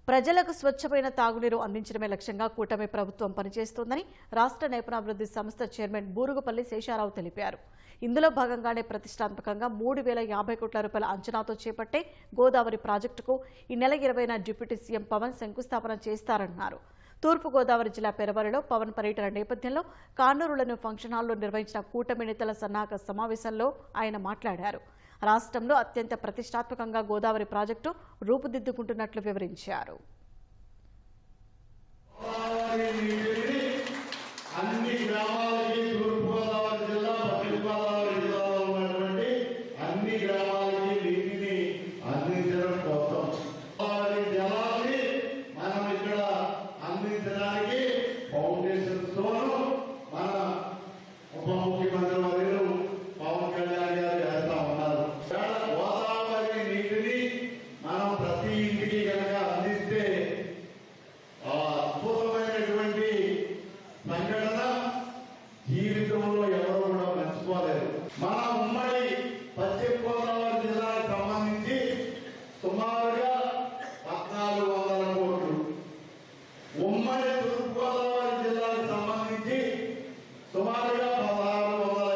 ప్రజలకు స్వచ్ఛమైన తాగునీరు అందించడమే లక్ష్యంగా కూటమి ప్రభుత్వం పనిచేస్తోందని రాష్ట్ర నైపుణ్యాభివృద్ధి సంస్థ చైర్మన్ బూరుగుపల్లి శేషారావు తెలిపారు. ఇందులో భాగంగానే ప్రతిష్టాత్మకంగా 3,050 కోట్ల రూపాయల అంచనాతో చేపట్టే గోదావరి ప్రాజెక్టుకు ఈ నెల 20న డిప్యూటీ సీఎం పవన్ శంకుస్థాపన చేస్తారన్నారు. తూర్పు గోదావరి జిల్లా పెరవలిలో పవన్ పర్యటన నేపథ్యంలో కానూరులోని ఫంక్షన్ హాల్లో నిర్వహించిన కూటమి నేతల సన్నాహక సమావేశంలో ఆయన మాట్లాడారు. రాష్ట్రంలో అత్యంత ప్రతిష్టాత్మకంగా గోదావరి ప్రాజెక్టు రూపుదిద్దుకుంటున్నట్లు వివరించారు. జీవితంలో ఎవరు కూడా మర్చిపోలేదు. మన ఉమ్మడి పశ్చిమ గోదావరి జిల్లాకు సంబంధించి సుమారుగా 1,400 కోట్లు, ఉమ్మడి తూర్పు గోదావరి జిల్లాకు సంబంధించి సుమారుగా 1,600